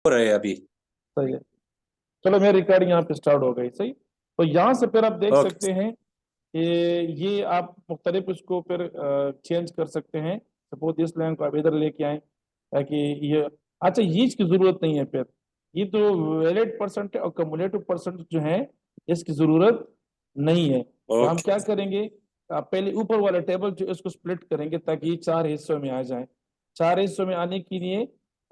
हो रहा है अभी। सही है। चलो मेरी रिकॉर्डिंग यहाँ पे स्टार्ट हो गई। सही। तो यहाँ से फिर आप देख ओके। सकते हैं कि ये आप मुख्तलिफ इसको फिर चेंज कर सकते हैं। सपोज इस लाइन को आप इधर लेके आए ताकि ये, अच्छा ये इसकी जरूरत नहीं है फिर। ये तो वैलिड परसेंट है और कम्युलेटिव परसेंट जो है इसकी जरूरत नहीं है। तो हम ओके। क्या करेंगे, पहले ऊपर वाला टेबल जो इसको स्प्लिट करेंगे ताकि ये चार हिस्सों में आ जाए। चार हिस्सों में आने के लिए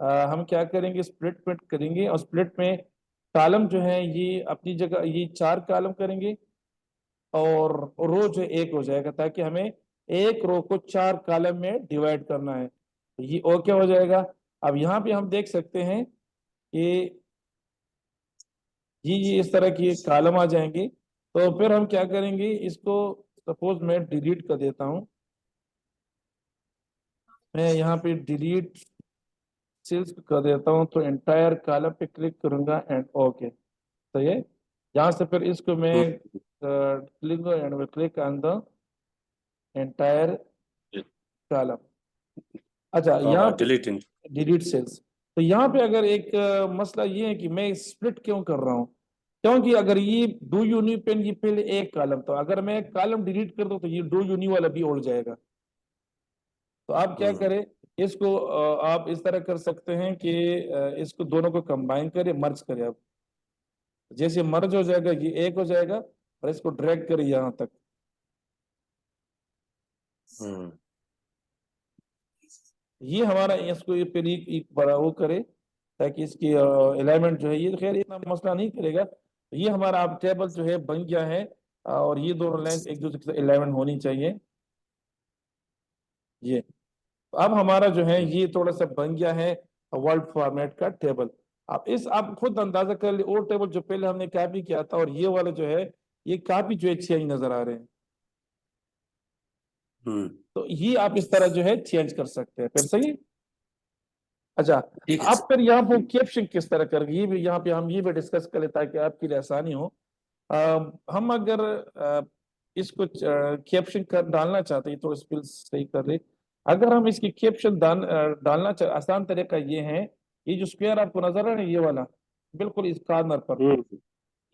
हम क्या करेंगे, स्प्लिट प्रिंट करेंगे और स्प्लिट में कॉलम जो है ये अपनी जगह ये चार कॉलम करेंगे और रो जो एक हो जाएगा ताकि हमें एक रो को चार कॉलम में डिवाइड करना है। तो ये ओके हो जाएगा। अब यहाँ पे हम देख सकते हैं कि ये इस तरह की कॉलम आ जाएंगे। तो फिर हम क्या करेंगे, इसको सपोज मैं डिलीट कर देता हूँ। मैं यहाँ पे डिलीट सेल्स कर देता हूँ तो एंटायर कॉलम पे क्लिक करूंगा एंड ओके। तो ये यहाँ से फिर इसको मैं click and click on the entire column. अच्छा यहाँ पे डिलीटिंग। Delete cells. तो यहाँ पे अगर एक मसला ये है कि मैं स्प्लिट क्यों कर रहा हूँ, क्योंकि अगर ये डू यूनी पेन ये पहले एक कॉलम, तो अगर मैं कॉलम डिलीट कर दूं तो ये डू यूनी वाला भी उड़ जाएगा। तो आप क्या करें, इसको आप इस तरह कर सकते हैं कि इसको दोनों को कंबाइन करें, मर्ज करें। अब जैसे मर्ज हो जाएगा ये एक हो जाएगा और इसको ड्रैग करें यहाँ तक। ये हमारा इसको ये फिर एक बड़ा वो करे ताकि इसकी अलाइनमेंट जो है ये खैर इतना मसला नहीं करेगा। ये हमारा अब टेबल जो है बन गया है और ये दोनों लाइन एक दूसरे के साथ अलाइनमेंट होनी चाहिए। ये तो अब हमारा जो है ये थोड़ा सा बन गया है वर्ड फॉर्मेट का टेबल। अब इस आप खुद अंदाजा कर लिए, और टेबल जो पहले हमने कॉपी किया था और ये वाला जो है ये काफी जो है चेंज नजर आ रहे हैं। तो ये आप इस तरह जो है चेंज कर सकते हैं फिर। सही। अच्छा, ठीक है आप सर। फिर यहाँ पर कैप्शन किस तरह कर, ये भी यहाँ पे हम ये भी डिस्कस कर लें ताकि आपके लिए आसानी हो। हम अगर इसको कैप्शन कर डालना चाहते हैं तो स्पेल सही कर रहे। अगर हम इसकी कैप्शन डालना चाहते, आसान तरीका ये है, ये जो स्क्वायर आपको नजर आ रहा है ये वाला बिल्कुल इस कॉर्नर पर,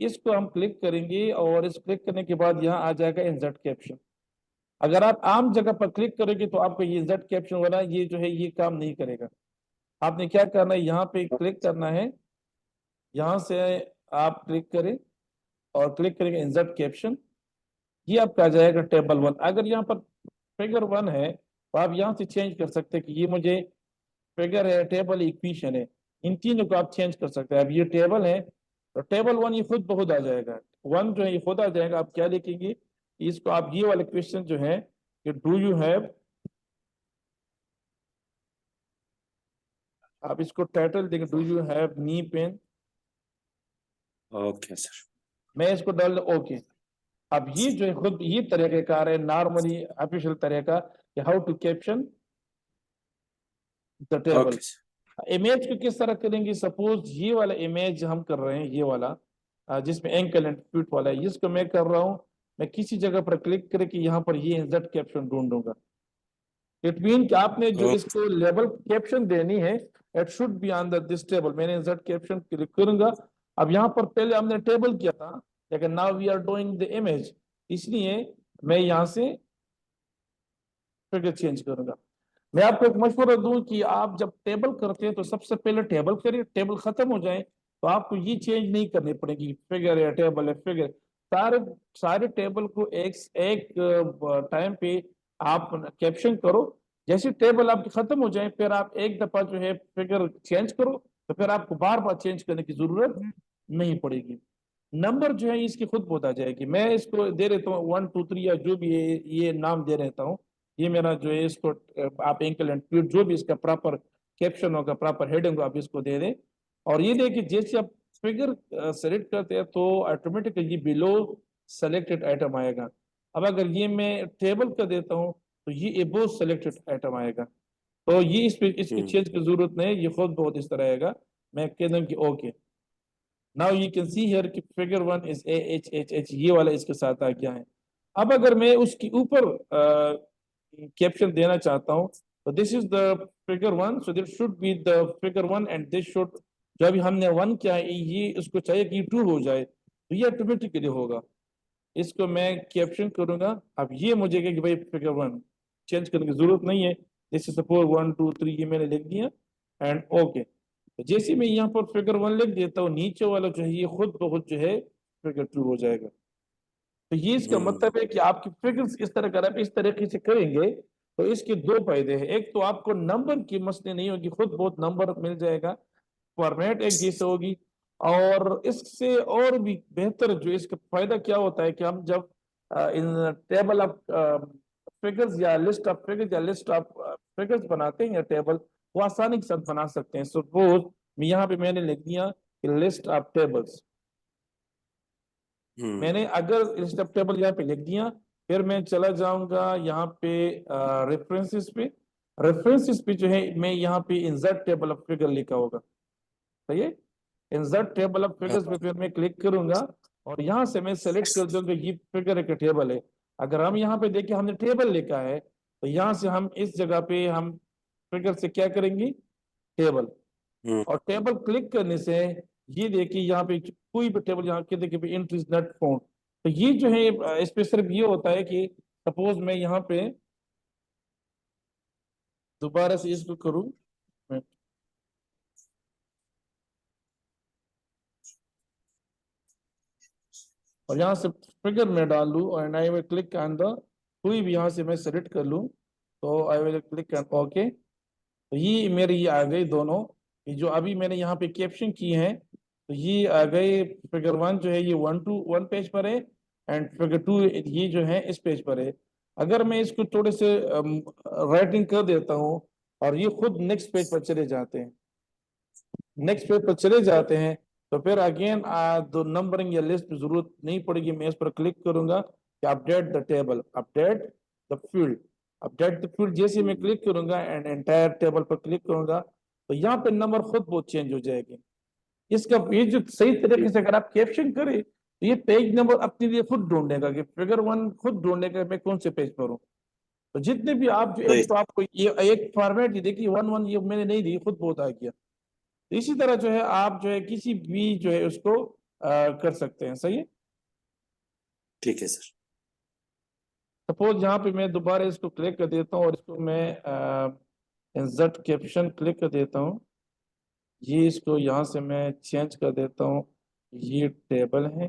इसको हम क्लिक करेंगे और इस क्लिक करने के बाद यहाँ आ जाएगा इंसर्ट कैप्शन। अगर आप आम जगह पर क्लिक करेंगे तो आपको ये इंसर्ट कैप्शन वाला ये जो है ये काम नहीं करेगा। आपने क्या करना है, यहाँ पे क्लिक करना है, यहाँ से आप क्लिक करें और क्लिक करेंगे इंसर्ट कैप्शन। ये आपका आ जाएगा टेबल वन। अगर यहाँ पर फिगर वन है तो आप यहाँ से चेंज कर सकते हैं कि ये मुझे फिगर है, टेबल, इक्वेशन है, इन तीनों को आप चेंज कर सकते हैं। अब ये टेबल है तो टेबल वन ये खुद बहुत आ जाएगा, वन जो है ये खुद आ जाएगा। आप क्या लिखेंगे, इसको आप ये वाले क्वेश्चन जो है कि डू यू हैव, आप इसको टाइटल देंगे do you have knee pain. Okay sir. मैं इसको डाल ओके। अब ये जो है खुद ये तरीकेकार है नॉर्मली ऑफिशियल तरीका कि how to caption the table. Okay sir. Image को किस तरह करेंगे, सपोज ये वाला इमेज हम कर रहे हैं, ये वाला जिसमें एंकल एंड फीट वाला है, इसको मैं कर रहा हूं, मैं किसी जगह पर क्लिक करके यहाँ पर ये इंसर्ट कैप्शन ढूंढूंगा। इट मीन कि आपने जो इसको लेबल कैप्शन देनी है it should be on this table. मैंने इंसर्ट कैप्शन क्लिक करूंगा। अब यहाँ पर पहले हमने टेबल किया था लेकिन now we are doing the image, इसलिए मैं यहाँ से फिगर चेंज करूंगा। मैं आपको एक मशवरा दूं कि आप जब टेबल करते हैं तो सबसे पहले टेबल करिए, टेबल खत्म हो जाए तो आपको ये चेंज नहीं करनी पड़ेगी, फिगर है टेबल है फिगर, सारे सारे टेबल को एक एक टाइम पे आप कैप्शन करो। जैसे टेबल आपकी खत्म हो जाए फिर आप एक दफा जो है फिगर चेंज करो, तो फिर आपको बार बार चेंज करने की जरूरत नहीं पड़ेगी। नंबर जो है इसकी खुद बहुत आ जाएगी। मैं इसको दे देता हूँ 1 2 3 या जो भी ये नाम दे रहता हूँ। ये मेरा जो है इसको आप एंकल एंड ट्वीट जो भी इसका प्रॉपर कैप्शन होगा, प्रॉपर हेडिंग आप इसको दे दें। और ये देखिए जैसे आप फिगर सेलेक्ट करते हैं तो ऑटोमेटिकली बिलो सेलेक्टेड आइटम आएगा। अब अगर ये मैं टेबल कर देता हूँ तो ये एबो सेलेक्टेड आइटम आएगा। तो ये इसकी चेंज की जरूरत नहीं है, ये खुद बहुत इस तरह आएगा। मैं कह दूँ कि okay, now you can see here कि figure one is A H H H, ये वाला इसके साथ आ गया है। अब अगर मैं उसके ऊपर कैप्शन देना चाहता हूं तो this is the figure one, so this should be the figure one and this should जो अभी हमने 1 किया है, ये उसको चाहिए कि 2 हो जाए, तो ये ऑटोमेटिकली होगा। इसको मैं कैप्शन करूंगा। अब ये मुझे कहे कि भाई फिगर 1 चेंज करने की जरूरत नहीं है। जैसे सपोज 1 2 3 ये मैंने लिख दिया एंड ओके। तो जैसे मैं यहाँ पर फिगर 1 लिख देता हूँ, नीचे वाला जो है ये खुद ब खुद जो है फिगर 2 हो जाएगा। तो ये इसका मतलब है कि आपकी फिगर्स इस तरह कर, आप इस तरीके से करेंगे तो इसके दो फायदे हैं। एक तो आपको नंबर की मसले नहीं होगी, खुद बहुत नंबर मिल जाएगा, फॉर्मेट एक जैसे होगी। और इससे और भी बेहतर जो इसका फायदा क्या होता है कि हम जब इन टेबल ऑफ फिगर्स या लिस्ट ऑफ फिगर्स या लिस्ट ऑफ फिगर्स बनाते हैं या टेबल, वो आसानी के साथ बना सकते हैं। सपोज यहाँ पे मैंने लिख दिया कि लिस्ट ऑफ टेबल्स। मैंने अगर लिस्ट ऑफ टेबल यहाँ पे लिख दिया, फिर मैं चला जाऊंगा यहाँ पे रेफरेंसेस पे। रेफरेंसेस पे जो है मैं यहाँ पे इंसर्ट टेबल ऑफ फिगर लिखा होगा, सही है। इंसर्ट टेबल ऑफ फिगर्स पे फिर मैं क्लिक करूंगा और यहाँ से मैं सेलेक्ट कर दूंगा ये फिगर एक टेबल है। अगर हम यहाँ पे देखें हमने टेबल लिखा है, तो यहाँ से हम इस जगह पे हम फिगर से क्या करेंगे, टेबल। और टेबल क्लिक करने से ये देखिए यहाँ पे कोई भी टेबल यहाँ के देखिए एंट्री इज नॉट फाउंड। तो ये जो है इस पे सिर्फ ये होता है कि सपोज मैं यहाँ पे दोबारा से इसको करूँ और यहाँ से फिगर में डाल लूँ and I will click on the, कोई भी यहाँ से मैं सेलेक्ट कर लूँ तो I will click on okay. तो ये मेरे ये आ गए दोनों। ये जो अभी मैंने यहाँ पे कैप्शन किए हैं तो ये आ गए। फिगर 1 जो है ये 1 पेज पर है एंड फिगर 2 ये जो है इस पेज पर है। अगर मैं इसको थोड़े से राइटिंग कर देता हूँ और ये खुद नेक्स्ट पेज पर चले जाते हैं, नेक्स्ट पेज पर चले जाते हैं, तो फिर अगेन दो नंबरिंग या लिस्ट की जरूरत नहीं पड़ेगी। मैं इस पर क्लिक करूंगा कि update the table, update the field, update the field. जैसे मैं क्लिक करूंगा एंड एंटायर टेबल पर क्लिक करूंगा तो यहाँ पे नंबर खुद बहुत चेंज हो जाएगी। इसका ये जो सही तरीके से अगर आप कैप्शन करें तो ये पेज नंबर अपने लिए खुद ढूंढेगा कि फिगर 1 खुद ढूंढेगा मैं कौन से पेज पर हूँ। तो जितने भी आप जो एक तो आपको ये एक फॉर्मेट, ये देखिए 1 1 ये मैंने नहीं दी, खुद बहुत आ गया। इसी तरह जो है आप जो है किसी भी जो है उसको कर सकते हैं, सही है। ठीक है सर। सपोज यहाँ पे मैं दोबारा इसको क्लिक कर देता हूँ और इसको मैं इंसर्ट कैप्शन क्लिक कर देता हूँ। ये इसको यहाँ से मैं चेंज कर देता हूँ। ये टेबल है,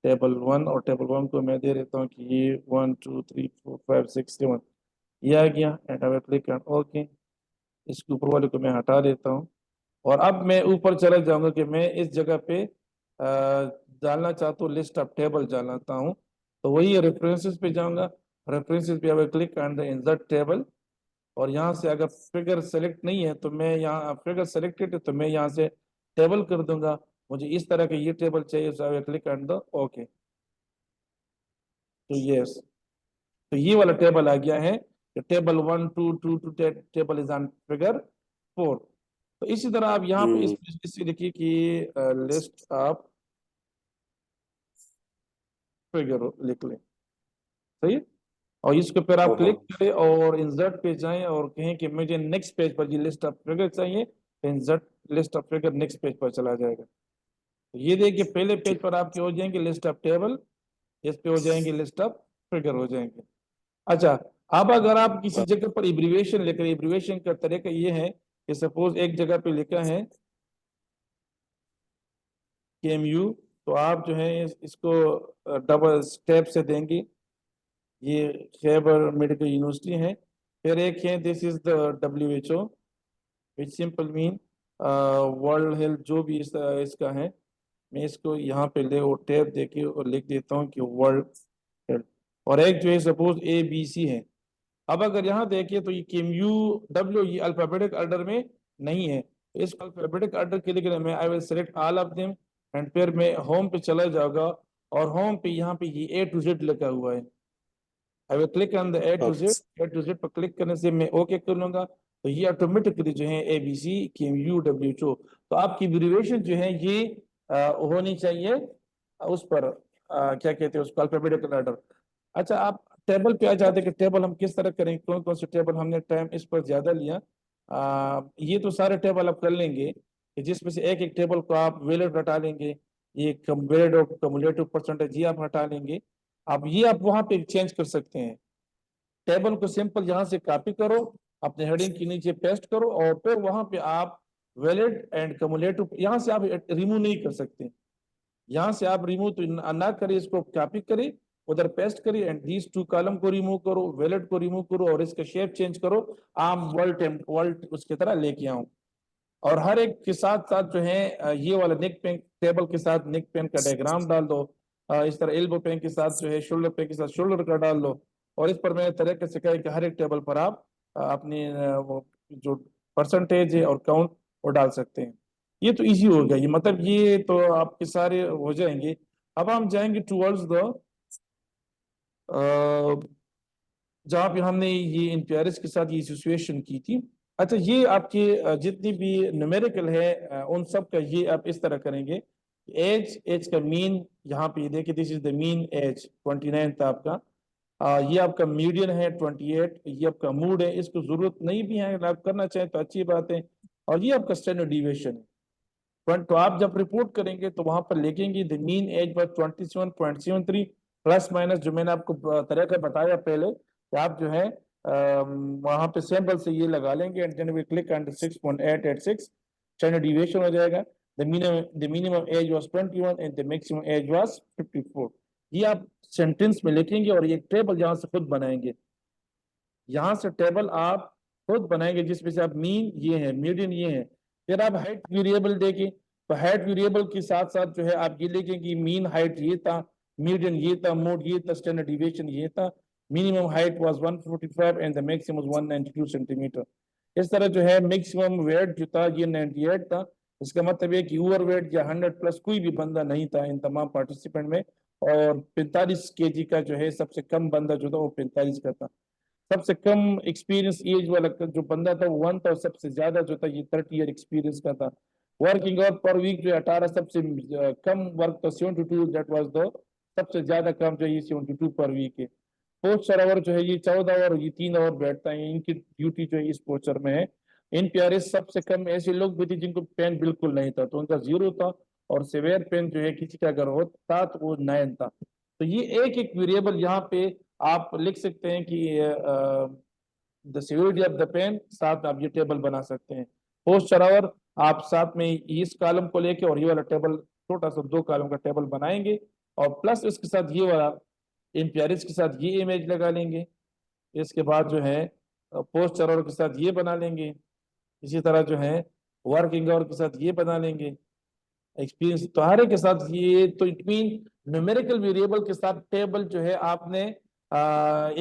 टेबल 1, और टेबल 1 को मैं दे देता हूँ कि ये 1 2 3 4 5 6 7 ये आ गया एंड आई क्लिक ओके। इसके ऊपर वाले को मैं हटा देता हूँ और अब मैं ऊपर चला जाऊंगा कि मैं इस जगह पे डालना चाहता हूँ लिस्ट ऑफ टेबल डालना चाहता हूँ। तो वही रेफरेंसेस पे जाऊंगा, रेफरेंसेस पे अब click on the insert table. और यहाँ से अगर फिगर सेलेक्ट नहीं है तो मैं यहाँ, फिगर सेलेक्टेड है तो मैं यहाँ से टेबल कर दूंगा। मुझे इस तरह का ये टेबल चाहिए, so I click on the okay. तो यस, तो ये वाला टेबल आ गया है। Table 1 2 2 2 table is on figure 4। तो इसी तरह आप यहाँ पे इससे देखिए कि लिस्ट ऑफ फिगर लिख लें, सही है। और इसको फिर आप क्लिक करें और इंसर्ट पे जाएं और कहें कि मुझे नेक्स्ट पेज पर ये लिस्ट ऑफ फिगर चाहिए, तो insert list of figure next page पर चला जाएगा। तो ये देखिए पहले पेज पर आपके हो जाएंगे लिस्ट ऑफ टेबल, इस पे हो जाएंगे लिस्ट ऑफ फिगर हो जाएंगे। अच्छा, अब अगर आप किसी जगह पर एब्रीविएशन लिख रहे हैं, एब्रीविएशन का तरीका ये है कि सपोज एक जगह पे लिखा है KMU, तो आप जो है इसको डबल स्टेप से देंगे। ये खैबर मेडिकल यूनिवर्सिटी है। फिर एक है this is the WHO, which simple mean world health, जो भी इसका है। मैं इसको यहाँ पे ले और टैब देके और लिख देता हूँ कि वर्ल्ड हेल्थ। और एक जो है सपोज ABC है। अब अगर यहाँ देखिए तो ये KMU ये अल्फाबेटिक ऑर्डर में नहीं है। इस अल्फाबेटिक ऑर्डर के लिए मैं I will select all of them and फिर मैं होम पे चला जाऊंगा और होम पे यहाँ पे ये A to Z लिखा हुआ है। I will click on the A to Z पर क्लिक करने से मैं ओके कर लूंगा। तो ये ऑटोमेटिकली जो है ABC KMU WHO। तो आपकी एब्रिविएशन जो है ये होनी चाहिए उस पर क्या कहते हैं उसको, अल्फाबेटिकल ऑर्डर। अच्छा, आप टेबल पे आ जाते कि टेबल हम किस तरह करें, कौन कौन से टेबल, हमने टाइम इस पर ज्यादा लिया। ये तो सारे टेबल आप कर लेंगे। कि जिसमें से एक एक टेबल को आप वैलिड हटा लेंगे, ये वैलिड और कम्युलेटिव परसेंटेज ये आप हटा लेंगे। अब ये आप वहां पे चेंज कर सकते हैं। टेबल को सिंपल यहाँ से कॉपी करो, अपने हेडिंग के नीचे पेस्ट करो, और फिर वहां पे आप वैलिड एंड कम्युलेटिव, यहाँ से आप रिमूव नहीं कर सकते। यहाँ से आप रिमूव तो ना करिए, इसको कॉपी करिए, उधर पेस्ट करिए, एंड दीज टू कॉलम को रिमूव करो, वैलिड को रिमूव करो, और इसका शेप चेंज करो, आम वर्ल्ड उसकी तरह लेके आऊं। और हर एक के साथ साथ जो है ये वाला नेक पेन टेबल के साथ नेक पेन का डायग्राम डाल दो, इस तरह एल्बो पेन के साथ जो है शोल्डर पेन के साथ शोल्डर का डाल दो, और इस पर मैंने तरीके से कहा कि हर एक टेबल पर आप अपनी वो जो परसेंटेज है और काउंट वो डाल सकते हैं। ये तो इजी हो गया, ये मतलब ये तो आपके सारे हो जाएंगे। अब हम जाएंगे टूवर्ड्स द जहाँ पे हमने ये इम्पेयर्स के साथ ये सिचुएशन की थी। अच्छा, ये आपके जितनी भी न्यूमेरिकल है उन सब का ये आप इस तरह करेंगे। एज का मीन यहाँ पे देखिए, this is the mean age 29 था आपका। ये आपका मीडियन है 28, ये आपका मूड है, इसको जरूरत नहीं भी है, अगर आप करना चाहें तो अच्छी बात है। और ये आपका स्टैंडर्ड डिविएशन है। तो आप जब रिपोर्ट करेंगे तो वहां पर लिखेंगे the mean age was 27.73 plus minus, जो मैंने आपको तरीका बताया पहले कि आप जो है वहां पे सैंपल से ये लगा लेंगे, and then we click on 6.886, standard deviation हो जाएगा। The minimum age was 21 and the maximum age was 54। ये आप सेंटेंस में लिखेंगे और ये टेबल यहाँ से खुद बनाएंगे। यहाँ से टेबल आप खुद बनाएंगे जिसमें से आप मीन ये है, मीडियन ये है। फिर आप हाइट वेरिएबल देखें, तो हाइट वेरिएबल के साथ साथ जो है आप ये लिखेंगे मीन हाइट ये था, मीडियन ये था, मोड ये था, स्टैंडर्ड डिविएशन ये था। Minimum height was 145 and the maximum was 192 centimetre. इस तरह जो है मैक्सिमम वेट जो था ये 98 था। इसका मतलब है कि ओवर वेट या 100 प्लस कोई भी बंदा नहीं था इन तमाम पार्टिसिपेंट में। और 45 केजी का जो है सबसे कम बंदा जो था वो 45 का था। सबसे कम एक्सपीरियंस एज वाला जो बंदा था वो 1 था, और सबसे ज्यादा जो था ये 30 ईयर एक्सपीरियंस का था। वर्किंग आवर पर वीक जो 18, सबसे कम वर्क था 72, दैट वाज द सबसे ज्यादा कम जो ये 72 पर वीक है। पोस्चर आवर जो है ये 14 आवर, ये 3 आवर बैठता है, इनकी ड्यूटी जो है इस पोस्चर में है। इन प्यारे सबसे कम ऐसे लोग भी थे जिनको पेन बिल्कुल नहीं था, तो उनका 0 था। और सेवेयर पेन जो है किसी का अगर होता तो वो 9 था। तो ये एक एक वेरिएबल यहाँ पे आप लिख सकते हैं कि the severity of the pain, साथ में आप ये टेबल बना सकते हैं। पोस्चर आवर आप साथ में इस कॉलम को लेके और ये वाला टेबल, छोटा सा 2 कॉलम का टेबल बनाएंगे, और प्लस इसके साथ ये वाला इम्पेयर्स के साथ ये इमेज लगा लेंगे। इसके बाद जो है पोस्चर आवर के साथ ये बना लेंगे। इसी तरह जो है वर्किंग आवर के साथ ये बना लेंगे। एक्सपीरियंस तो हर एक के साथ ये, तो इट मीन न्यूमेरिकल वेरिएबल के साथ टेबल जो है आपने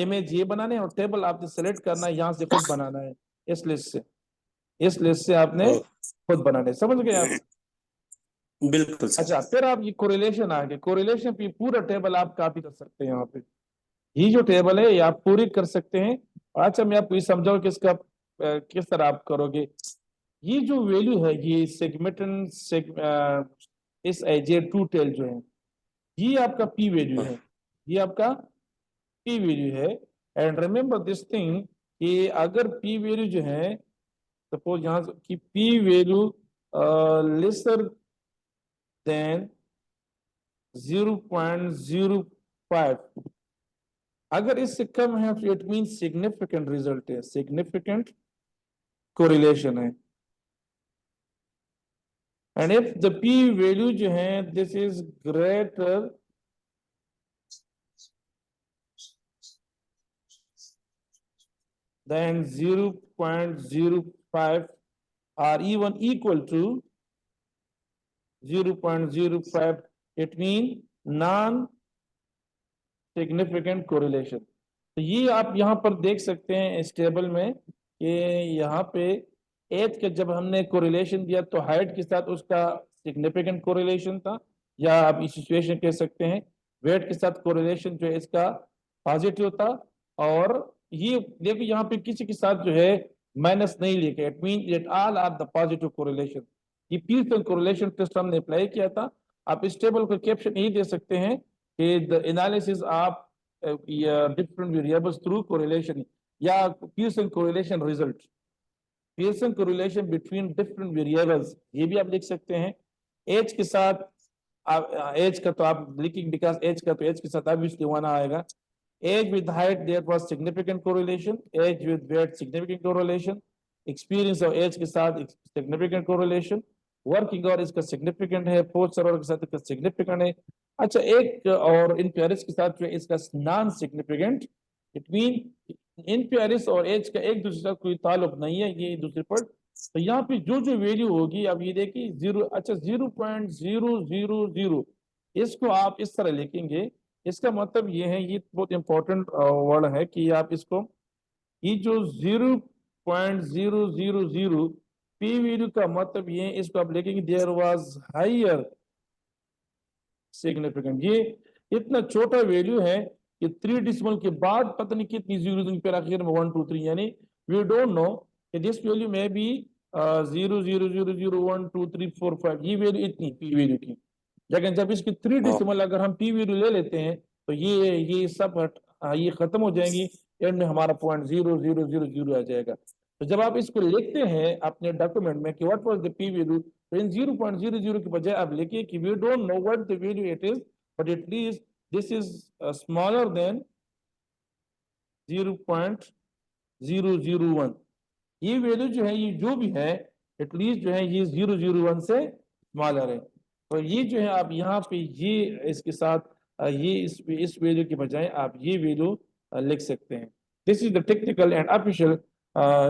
इमेज ये बनाने हैं, और टेबल आपने सेलेक्ट करना है, यहाँ से खुद बनाना है इस लिस्ट से आपने ओ, खुद बनाने, समझ गए आप? बिल्कुल सर। अच्छा, फिर आप ये कोरिलेशन आ गए, कोरिलेशन पे पूरा टेबल आप कॉपी कर सकते हैं यहाँ पे। ये जो टेबल है ये आप पूरी कर सकते हैं। अच्छा, मैं आपको ये समझाऊं कि इसका किस तरह आप करोगे। ये जो वैल्यू है ये इस एजे टू टेल जो है ये आपका पी वैल्यू है, ये आपका पी वैल्यू है। एंड रिमेंबर दिस थिंग कि अगर पी वैल्यू जो है, सपोज यहाँ की पी वैल्यू लेसर देन 0.05, अगर इससे कम है तो इट मीन सिग्निफिकेंट रिजल्ट है, सिग्निफिकेंट कोरिलेशन है। And if the P value जो है this is greater than 0.05 or even equal to 0.05, it means non significant correlation। तो ये आप यहाँ पर देख सकते हैं इस टेबल में कि यहाँ पे एज के जब हमने कोरिलेशन दिया तो हाइट के साथ उसका सिग्निफिकेंट कोरिलेशन था, या आप इस सिचुएशन कह सकते हैं वेट के साथ कोरिलेशन जो है इसका पॉजिटिव था। और ये देखो यहाँ पे किसी के साथ जो है माइनस नहीं लेके, it mean it all are the positive correlation. ये पीयरसन कोरिलेशन टेस्ट हमने अप्लाई किया था। आप इस टेबल को कैप्शन यही दे सकते हैं कि the analysis of different variables through correlation, या Pearson correlation result। Pearson correlation between different variables, ये भी आप लिख सकते हैं। एज के साथ एज का तो आप लिखेंगे, बिकॉज एज का तो एज के साथ ऑब्वियसली वन आएगा। Age with height there was significant correlation, age with weight significant correlation, experience और एज के साथ सिग्निफिकेंट कोरिलेशन, वर्किंग और इसका सिग्निफिकेंट है, पोस्ट सर्वर के साथ इसका सिग्निफिकेंट है। अच्छा, एक और इन पेरिस के साथ जो है इसका non significant. It mean in Paris और एज का एक दूसरे से कोई ताल्लुक नहीं है, ये एक दूसरे पर। तो यहाँ पे जो जो वैल्यू होगी अब ये देखिए 0, अच्छा 0.000, इसको आप इस तरह लिखेंगे। इसका मतलब ये है, ये बहुत इंपॉर्टेंट वर्ड है कि आप इसको, ये जो 0.000 पी वैल्यू का मतलब ये है, इसको आप लिखेंगे देयर वाज हायर सिग्निफिकेंट। ये इतना छोटा वैल्यू है कि 3 डिसिमल के बाद पता नहीं कितनी जीरो फिर आखिर में 1 2 3, यानी वी डोंट नो कि दिस वैल्यू में भी 0.000012345, ये वैल्यू इतनी पी वैल्यू की। लेकिन जब इसकी 3 डिसिमल अगर हम पी वैल्यू ले लेते हैं तो ये सब ये खत्म हो जाएंगी, एंड में हमारा 0.0000 आ जाएगा। तो जब आप इसको लिखते हैं अपने डॉक्यूमेंट में कि what was the P value, तो इन 0.00 के बजाय आप लिखिए कि we don't know what the value it is, but at least this is smaller than 0.001। ये वैल्यू जो है, ये जो भी है एटलीस्ट जो है ये 001 से स्मॉलर है। तो ये जो है आप यहाँ पे ये इसके साथ ये इस वैल्यू के बजाय आप ये वैल्यू लिख सकते हैं। This is the technical and official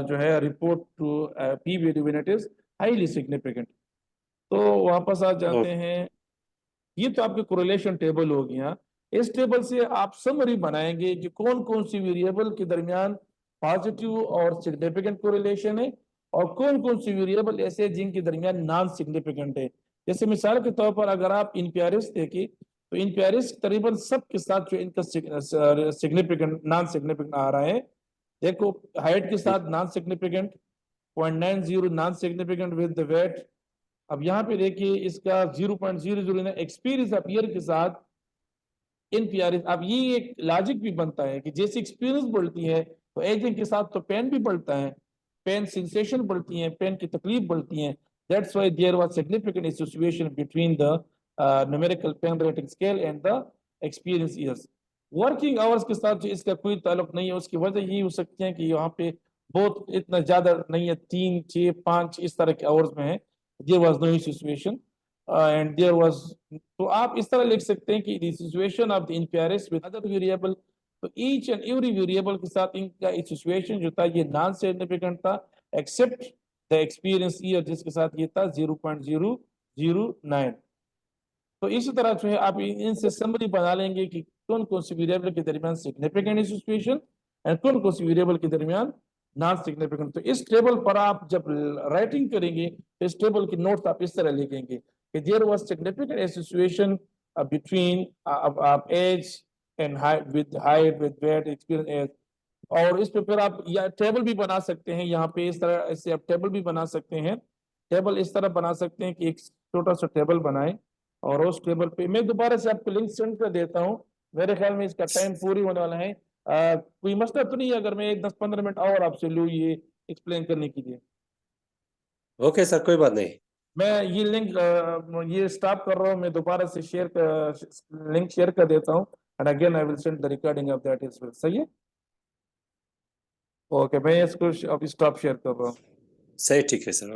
जो है report to P value when it is highly significant. तो वापस आ जाते हैं, ये तो आपके कोरिलेशन टेबल हो गया। इस टेबल से आप समरी बनाएंगे कि कौन कौन सी वेरिएबल के दरमियान पॉजिटिव और सिग्निफिकेंट कोरिलेशन है और कौन कौन सी वेरिएबल ऐसे हैं जिनके दरमियान नॉन सिग्निफिकेंट है। जैसे मिसाल के तौर पर अगर आप इन पेरिस देखें तो इन पेरिस तकरीबन सबके साथ जो इनका सिग्निफिकेंट नॉन सिग्निफिकेंट आ रहा है। देखो हाइट के साथ non significant 0.90 non significant with the weight. अब यहाँ पे देखिए इसका 0.00 एक्सपीरियंस ऑफ ईयर के साथ इन पीआरएस। अब ये एक लॉजिक भी बनता है कि जैसे एक्सपीरियंस बढ़ती है तो एजिंग के साथ तो पेन भी बढ़ता है, पेन सेंसेशन बढ़ती है, पेन की तकलीफ बढ़ती है। That's why there was significant association between the numerical pain rating scale and the experience years. Working hours के साथ जो इसका कोई ताल्लुक नहीं है, उसकी वजह ये हो सकती है कि यहाँ पे बहुत इतना ज्यादा नहीं है, 3 6 5 इस तरह के आवर्स में है। There was no situation and there was, तो आप इस तरह लिख सकते हैं कि the situation of the in pairs with other variable. तो ईच एंड एवरी वेरिएबल के साथ इनका सिचुएशन जो था ये नॉन सिग्निफिकेंट था, एक्सेप्ट द एक्सपीरियंस ईयर जिसके साथ ये था 0.009। तो इसी तरह जो है आप इनसे समरी बना लेंगे कि कौन कौन सी वेरिएबल के दरमियान सिग्निफिकेंट सिचुएशन एंड कौन कौन सी वेरिएबल के दरमियान नॉन सिग्निफिकेंट। तो इस टेबल पर आप जब राइटिंग करेंगे तो इस टेबल की नोट्स आप इस तरह लिखेंगे कि there was significant association between age and height with weight experience age. और इस पे फिर आप या टेबल भी बना सकते हैं, यहाँ पे इस तरह ऐसे आप टेबल भी बना सकते हैं। टेबल इस तरह बना सकते हैं कि एक छोटा सा टेबल बनाएं और उस टेबल पे मैं दोबारा से आपको लिंक सेंड कर देता हूँ। मेरे ख्याल में इसका टाइम पूरी होने वाला है। कोई मसला तो नहीं है अगर मैं 10-15 मिनट और आपसे लूँ ये एक्सप्लेन करने के लिए? ओके सर, कोई बात नहीं। मैं ये लिंक ये स्टॉप कर रहा हूँ, मैं दोबारा से लिंक शेयर कर देता हूँ and again I will send the recording of that as well. सही है, ओके मैं इसको अभी स्टॉप शेयर कर रहा हूँ। सही, ठीक है सर।